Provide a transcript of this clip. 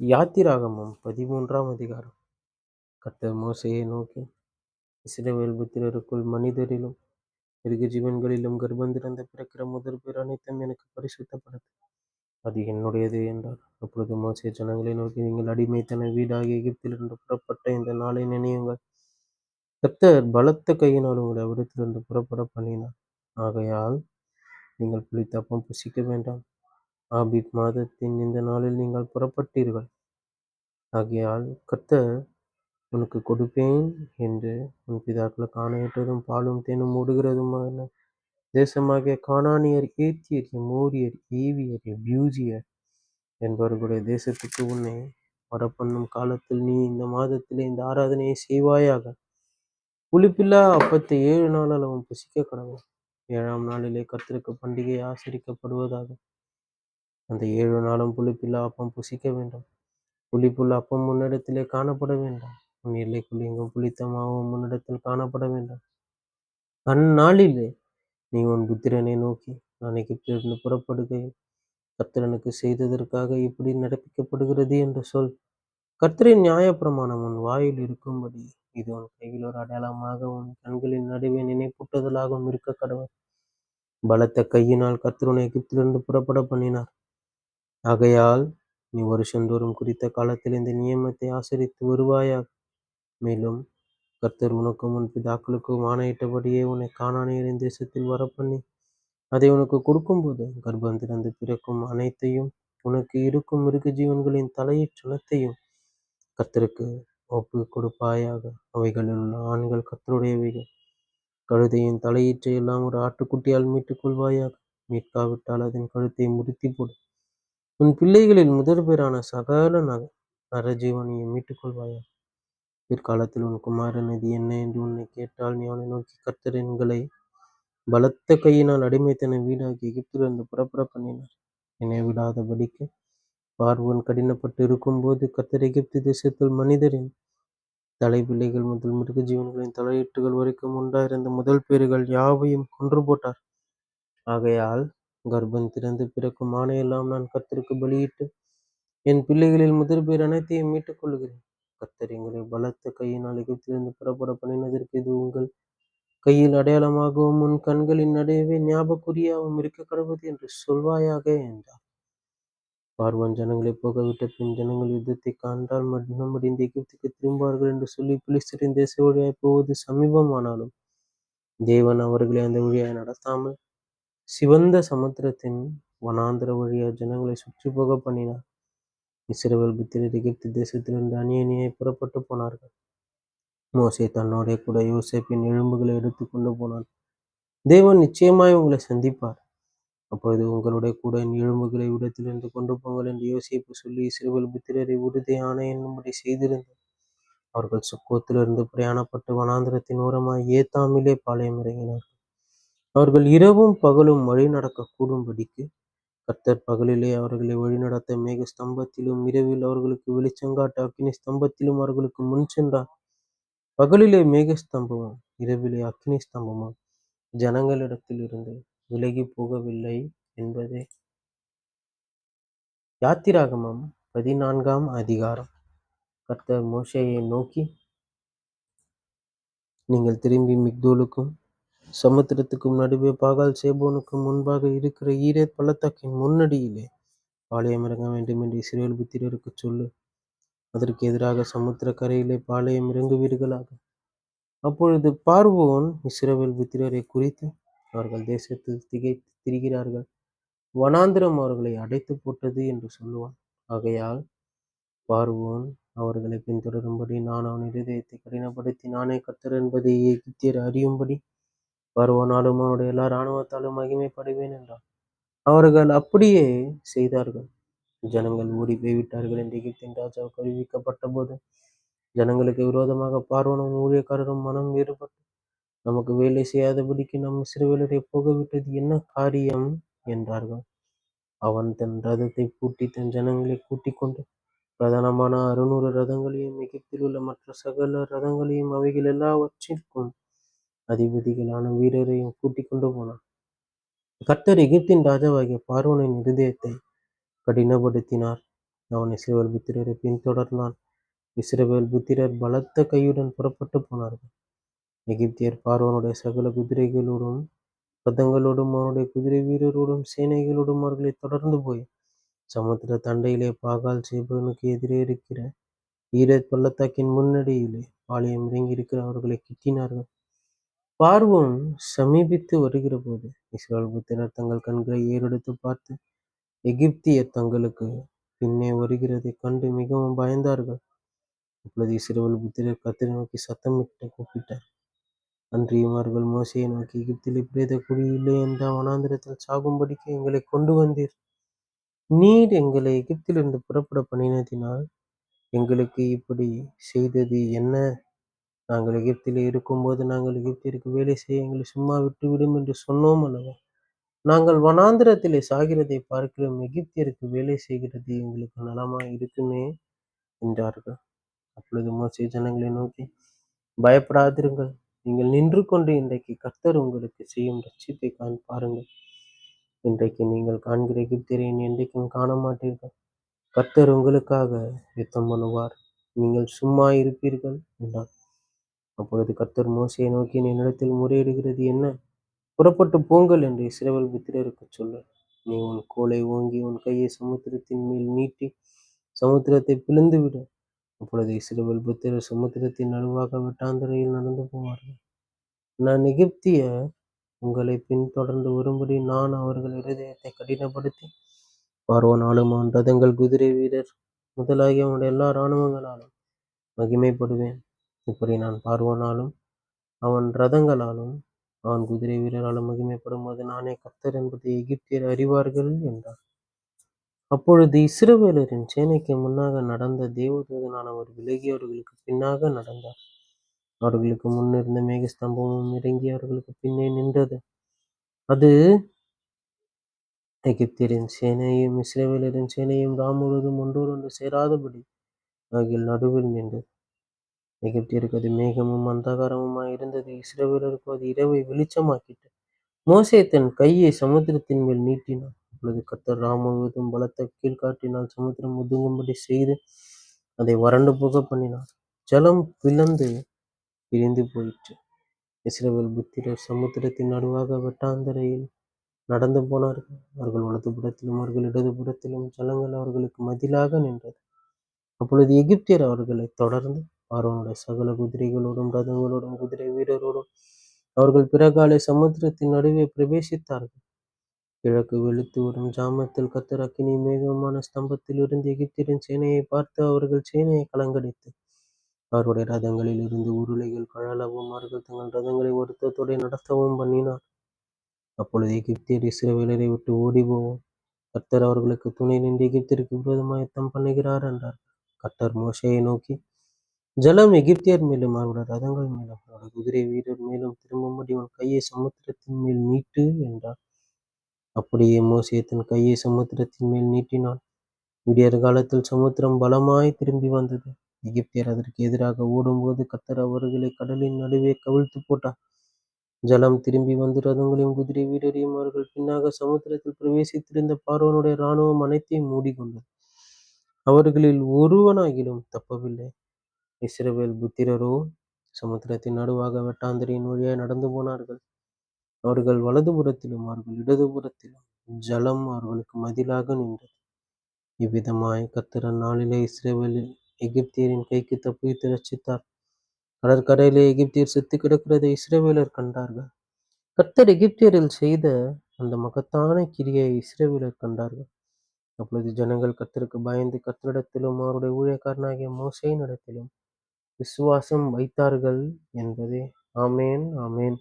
யாத்திராகமம் 13ஆம் அதிகாரம். கர்த்தர் மோசேயை நோக்கி, இஸ்ரவேல் புத்திரருக்குள் மனிதரிலும் மிருக ஜீவன்களிலும் கர்ப்பந்திறந்து பிறக்கிற முதற்பேறு அனைத்தும் எனக்கு பரிசுத்தப்படுத்து. அது என்னுடையது என்றார். அப்பொழுது மோசே ஜனங்களை நோக்கி, நீங்கள் அடிமைத்தன வீடாகிய எகிப்திலிருந்து புறப்பட்ட இந்த நாளை நினையுங்கள். கர்த்தர் பலத்த கையினால் உங்களை அவ்விடத்திலிருந்து புறப்பட பண்ணினார். ஆகையால் நீங்கள் புளித்த அப்பம் புசிக்க வேண்டாம். ஆபீப் மாதத்தின் இந்த நாளில் நீங்கள் புறப்பட்டீர்கள். ஆகையால் கர்த்தர் உனக்கு கொடுப்பேன் என்று உன் பிதாக்களுக்கு ஆணையிட்டதும் பாலும் தேனும் ஓடுகிறதுமான தேசமாகிய கானானியர், ஏத்தியர், எமோரியர், ஏவியர், எபூசியர் என்பவர்களுடைய தேசத்துக்கு உன்னை வரப்பண்ணும் காலத்தில் நீ இந்த மாதத்திலே இந்த ஆராதனையை செய்வாயாக. புளிப்பில்லா அப்பத்தை 7 நாள் அளவும் புசிக்க கடவுள். 7ஆம் நாளிலே கர்த்தருக்கு பண்டிகை ஆசரிக்கப்படுவதாக. அந்த 7 நாளும் புளிப்பில்லா அப்பம் புசிக்க வேண்டும். புளிப்புள்ள அப்பம் உன்னிடத்திலே காணப்பட வேண்டாம். உன் எல்லைக்குள் எங்கும் புளித்த மாவும் உன்னிடத்தில் காணப்பட வேண்டாம். அந்நாளிலே நீ உன் புத்திரனை நோக்கி, நான் எகிப்திலிருந்து புறப்படுகையில் கர்த்தர் எனக்கு செய்ததற்காக இப்படி நடப்பிக்கப்படுகிறது என்று சொல். கர்த்தரின் நியாயப்பிரமாணம் உன் வாயில் இருக்கும்படி இது உன் கையில் ஒரு அடையாளமாக உன் கண்களின் நடுவே நினைப்பூட்டுதலாகவும் இருக்க கடவுள். பலத்த கையினால் கர்த்தர் உன்னை எகிப்திலிருந்து புறப்பட பண்ணினார். ஆகையால் நீ வருஷந்தோறும் குறித்த காலத்தில் இந்த நியமத்தை ஆசரித்து வருவாயாக. மேலும் கர்த்தர் உனக்கும் உன் பிதாக்களுக்கும் ஆணையிட்டபடியே உன்னை கானானியரின் தேசத்தில் வரப்பண்ணி அதை உனக்கு கொடுக்கும்போது கர்ப்பம் திறந்து பிறக்கும் அனைத்தையும் உனக்கு இருக்கும் மிருக ஜீவன்களின் தலையீற்றனைத்தையும் கர்த்தருக்கு ஒப்பு கொடுப்பாயாக. அவைகளில் உள்ள ஆண்கள் கர்த்தருடையவைகள். கழுதையின் தலையீற்றை எல்லாம் ஒரு ஆட்டுக்குட்டியால் மீட்டுக் கொள்வாயாக. மீட்காவிட்டால் அதன் கழுத்தை முறித்தி போடு. உன் பிள்ளைகளில் முதற்பேறான சகல நரஜீவனையும் மீட்டுக் கொள்வாயாக. பிற்காலத்தில் உன் குமாரன் இது என்ன என்று உன்னை கேட்டால் நீ அவனை நோக்கி, கர்த்தர் எங்களை பலத்த கையினால் அடிமைத்தன வீடாகி எகிப்திலிருந்து புறப்பட பண்ணினார். என்னை விடாதபடிக்கு பார்வோன் கடினப்பட்டு இருக்கும்போது கர்த்தர் எகிப்து தேசத்தில் மனிதரின் தலைப்பிள்ளைகள் முதல் மிருக ஜீவன்களின் தலையீட்டுகள் வரைக்கும் உண்டாயிருந்த முதல் பேறுகள் யாவையும் கொன்று போட்டார். ஆகையால் கர்ப்பம் திறந்து பிறக்கும் ஆணையெல்லாம் நான் கர்த்தருக்கு பலியிட்டு என் பிள்ளைகளில் முதற்பேறு அனைத்தையும் மீட்டுக் கொள்கிறேன். கர்த்தர் எங்களை பலத்த கையினால் எகிப்திலிருந்து புறப்பட பண்ணினதற்கு இது உங்கள் கையில் அடையாளமாகவும் உன் கண்களின் நடுவே ஞாபகக்குறியாகவும் இருக்க கடவுது என்று சொல்வாயாக என்றார். பார்வோன் ஜனங்களை போகவிட்ட பின் ஜனங்கள் யுத்தத்தை காண்டால் மடிந்து எகிப்துக்கு திரும்புவார்கள் என்று சொல்லி பிலிஸ்தரின் தேச வழியாய் போவது சமீபமானாலும் தேவன் அவர்களை அந்த வழியாய் நடத்தாமல் சிவந்த சமுத்திரத்தின் வனாந்திர வழியாய் ஜனங்களை சுற்றி போக பண்ணினார். இஸ்ரவேல் புத்திரர் எகிப்து தேசத்திலிருந்து அணியணியாய் புறப்பட்டு போனார்கள். மோசே தன்னோடே கூட யோசேப்பின் எலும்புகளை எடுத்து கொண்டு போனான். தேவன் நிச்சயமாய் உங்களை சந்திப்பார். அப்பொழுது உங்களுடைய கூட என் எலும்புகளை இடத்திலிருந்து கொண்டு போங்கள் என்று யோசேப்பு சொல்லி இஸ்ரவேல் புத்திரரை உறுதி ஆணை என்னும்படி செய்திருந்தார். அவர்கள் சுக்கோத்திலிருந்து பிரயாணப்பட்டு வனாந்திரத்தின் ஓரமாய் ஏத்தாமிலே பாளையம் இறங்கினார்கள். அவர்கள் இரவும் பகலும் வழி நடக்க கூடும்படிக்கு கர்த்தர் பகலிலே அவர்களை வழிநடத்த மேக ஸ்தம்பத்திலும் இரவில் அவர்களுக்கு வெளிச்சங்காட்ட அக்கினி ஸ்தம்பத்திலும் அவர்களுக்கு முன் சென்றார். பகலிலே மேக ஸ்தம்பமும் இரவிலே அக்கினி ஸ்தம்பமும் ஜனங்களிடத்தில் இருந்து விலகி போகவில்லை என்பதே. யாத்திராகமம் 14ஆம் அதிகாரம். கர்த்தர் மோசேயை நோக்கி, நீங்கள் திரும்பி மிக்தோலுக்கும் சமுத்திரத்துக்கும் நடுவே பாகால் சேபோனுக்கும் முன்பாக இருக்கிற ஈரேத் பள்ளத்தாக்கின் முன்னடியிலே பாளையம் இறங்க வேண்டும் என்று இஸ்ரவேல் புத்திரருக்கு சொல்லு. அதற்கு எதிராக சமுத்திர கரையிலே பாளையம் இறங்குவீர்களாக. அப்பொழுது பார்வோன் இஸ்ரவேல் புத்திரரை குறித்து, அவர்கள் தேசத்தில் திகைத்து திரிகிறார்கள், வனாந்திரம் அவர்களை அடைத்து போட்டது என்று சொல்லுவான். ஆகையால் பார்வோன் அவர்களை பின்தொடரும்படி நான் அவன் இருதயத்தை கடினப்படுத்தி நானே கர்த்தர் என்பதை எகிப்தியர் அறியும்படி பார்வோனாலும் அவனுடைய எல்லா இராணுவத்தாலும் மகிமைப்படுவேன் என்றான். அவர்கள் அப்படியே செய்தார்கள். ஜனங்கள் ஓடி போய்விட்டார்கள் என்று எகிப்தின் ராஜாவுக்கு அறிவிக்கப்பட்ட போது ஜனங்களுக்கு விரோதமாக பார்வோனும் ஊழியக்காரரும் மனம் வேறுபட்டு, நமக்கு வேலை செய்யாதபடிக்கு நம் இஸ்ரவேலரை போகவிட்டது என்ன காரியம் என்றார்கள். அவன் தன் ரதத்தை பூட்டி தன் ஜனங்களை கூட்டிக் கொண்டு பிரதானமான 600 ரதங்களையும் எகிப்தில் உள்ள மற்ற சகல ரதங்களையும் அவைகள் எல்லாவற்றிற்கும் அதிபதிகளான வீரரையும் கூட்டிக் கொண்டு போனான். கர்த்தர் எகிப்தின் ராஜாவாகிய பார்வோனின் இருதயத்தை கடினப்படுத்தினார். அவன் இஸ்ரவேல் புத்திரரை பின்தொடர்ந்தான். இஸ்ரவேல் புத்திரர் பலத்த கையுடன் புறப்பட்டு போனார்கள். எகிப்தியர் பார்வோனுடைய சகல குதிரைகளோடும் ரதங்களோடும் அவனுடைய குதிரை வீரரோடும் சேனைகளோடும் அவர்களை தொடர்ந்து போய் சமுத்திர தண்டையிலே பாகால் சேபனுக்கு எதிரே இருக்கிற ஈரத் பள்ளத்தாக்கின் முன்னடியிலே பாளையம் இறங்கி இருக்கிற அவர்களை கிட்டினார்கள். பார்வோன் சமீபித்து வருகிற போது இஸ்ரவேல் புத்திரர் தங்கள் கண்களை ஏறெடுத்து பார்த்து எகிப்தியர் தங்களுக்கு பின்னே வருகிறதைக் கண்டு மிகவும் பயந்தார்கள். அப்பொழுது இஸ்ரவேல் புத்திரர் கர்த்தரை நோக்கி சத்தமிட்டு கூப்பிட்டார். அன்றியும் அவர்கள் மோசேயை நோக்கி, எகிப்திலே பிரேத குழி இல்லை என்றால் வனாந்திரத்தில் சாகும்படிக்கு எங்களை கொண்டு வந்தீர். நீர் எங்களை எகிப்திலிருந்து புறப்பட பண்ணினதினால் எங்களுக்கு இப்படி செய்தது என்ன? நாங்கள் எகிப்திலே இருக்கும்போது நாங்கள் எகிப்தியருக்கு வேலை செய்ய எங்களை சும்மா விட்டுவிடும் என்று சொன்னோம் அல்லவா? நாங்கள் வனாந்திரத்திலே சாகிறதை பார்க்கிறோம், எகிப்தியருக்கு வேலை செய்கிறது எங்களுக்கு நலமாய் இருக்குமே என்றார்கள். அப்பொழுது மோசே ஜனங்களை நோக்கி, பயப்படாதிருங்கள், நீங்கள் நின்று கொண்டு இன்றைக்கு கர்த்தர் உங்களுக்கு செய்யும் ரட்சிப்பை பாருங்கள். இன்றைக்கு நீங்கள் காண்கிற எகிப்தியரை இனி என்றைக்கும் காண மாட்டீர்கள். கர்த்தர் உங்களுக்காக யுத்தம் பண்ணுவார், நீங்கள் சும்மா இருப்பீர்கள் என்றார். அப்பொழுது கர்த்தர் மோசேயை நோக்கி, என்னிடத்தில் முறையிடுகிறது என்ன? புறப்பட்டு போங்கள் என்று இஸ்ரவேல் புத்திரருக்கு சொல்லு. நீ உன் கோலை ஓங்கி உன் கையை சமுத்திரத்தின் மேல் நீட்டி சமுத்திரத்தை பிளந்து விடு. அப்பொழுது இஸ்ரவேல் புத்திரர் சமுத்திரத்தின் நடுவாக வெட்டாந்தரையில் நடந்து போவார்கள். நான் எகிப்தியர் உங்களை பின்தொடர்ந்து வரும்படி நான் அவர்கள் இருதயத்தை கடினப்படுத்தி பார்வோனாலும் அவன் ரதங்கள் குதிரை வீரர் முதலாகிய அவனுடைய எல்லா இராணுவங்களாலும் மகிமைப்படுவேன். இப்படி நான் பார்வோனாலும் அவன் ரதங்களாலும் அவன் குதிரை வீரராலும் மகிமைப்படும் போது நானே கர்த்தர் என்பதை எகிப்தியர் அறிவார்கள் என்றார். அப்பொழுது இஸ்ரவேலரின் சேனைக்கு முன்னாக நடந்த தேவதூதனானவர் விலகி அவர்களுக்கு பின்னாக நடந்தார். அவர்களுக்கு முன்னிருந்த மேகஸ்தம்பமும் இறங்கி அவர்களுக்கு பின்னே நின்றது. அது எகிப்தியரின் சேனையும் இஸ்ரவேலரின் சேனையும் ராம் முழுவதும் ஒன்றோடொன்று சேராதபடி அவர்கள் நடுவில் நின்றது. எகிப்தியருக்கு அது மேகமும் அந்தகாரமுமாய் இருந்தது. இஸ்ரவேலருக்கு அது இரவை வெளிச்சமாக்கிட்டு. மோசே தன் கையை சமுத்திரத்தின் மேல் நீட்டினான். அப்பொழுது கர்த்தர் ராம் முழுவதும் பலத்த கீழ்காற்றினால் சமுத்திரம் ஒதுங்கும்படி செய்து அதை வறண்டு போக பண்ணினார். ஜலம் பிளந்து பிரிந்து போயிற்று. இஸ்ரவேல் புத்திரர் சமுத்திரத்தின் நடுவாக வெட்டாந்தரையில் நடந்து போனார்கள். அவர்கள் வலதுபுறத்திலும் அவர்கள் இடதுபுறத்திலும் ஜலங்கள் அவர்களுக்கு மதிலாக நின்றது. அப்பொழுது எகிப்தியர் அவர்களை தொடர்ந்து பார்வோனுடைய சகல குதிரைகளோடும் ரதங்களோடும் குதிரை வீரரோடும் அவர்கள் பிறகாலை சமுத்திரத்தின் நடுவே பிரவேசித்தார்கள். கிழக்கு வெளுத்து வரும் ஜாமத்தில் கர்த்தர் அக்கினி மேகமான ஸ்தம்பத்தில் இருந்து எகிப்தியரின் சேனையை பார்த்து அவர்கள் சேனையை கலங்கடித்து அவருடைய ரதங்களில் இருந்து உருளைகள் கழலவும் அவர்கள் தங்கள் ரதங்களை வருத்தத்தோடு நடத்தவும் பண்ணினார். அப்பொழுது எகிப்தியர் இஸ்ரவேலரை விட்டு ஓடிப்போவோம், கர்த்தர் அவர்களுக்கு துணை நின்று எகிப்திற்கு விரோதமாக யுத்தம் பண்ணுகிறார் என்றார். கர்த்தர் மோசேயை நோக்கி, ஜலம் எகிப்தியர் மேலும் அவருடைய ரதங்கள் மேலும் அவருடைய குதிரை வீரர் மேலும் திரும்பும்படி உன் கையை சமுத்திரத்தின் மேல் நீட்டு என்றார். அப்படியே மோசே தன் கையை சமுத்திரத்தின் மேல் நீட்டினான். விடியற் காலத்தில் சமுத்திரம் பலமாய் திரும்பி வந்தது. எகிப்தியர் அதற்கு எதிராக ஓடும்போது கர்த்தர் அவர்களை கடலின் நடுவே கவிழ்த்து போட்டார். ஜலம் திரும்பி வந்து ரதங்களையும் குதிரை வீரரையும் அவர்கள் பின்னாக சமுத்திரத்தில் பிரவேசித்திருந்த பார்வோனுடைய இராணுவம் அனைத்தையும் மூடிக்கொண்டது. அவர்களில் ஒருவனாகிலும் தப்பவில்லை. இஸ்ரவேல் புத்திரரோ சமுத்திரத்தின் நடுவாக வெட்டாந்தரையின் வழியாய் நடந்து போனார்கள். அவர்கள் வலதுபுறத்திலும் அவர்கள் இடதுபுறத்திலும் ஜலம் அவர்களுக்கு மதிலாக நின்றது. இவ்விதமாய் கர்த்தர் அந்நாளிலே இஸ்ரவேலில் எகிப்தியரின் கைக்கு தப்புவித்து ரட்சித்தார். கடற்கரையிலே எகிப்தியர் செத்து கிடக்கிறதை இஸ்ரவேலர் கண்டார்கள். கர்த்தர் எகிப்தியரில் செய்த அந்த மகத்தான கிரியை இஸ்ரவேலர் கண்டார்கள். அப்பொழுது ஜனங்கள் கர்த்தருக்கு பயந்து கர்த்தரிடத்திலும் அவருடைய ஊழியக்காரனாகிய மோசேயினிடத்திலும் விசுவாசம் வைத்தார்கள் என்பதே. ஆமேன், ஆமேன்.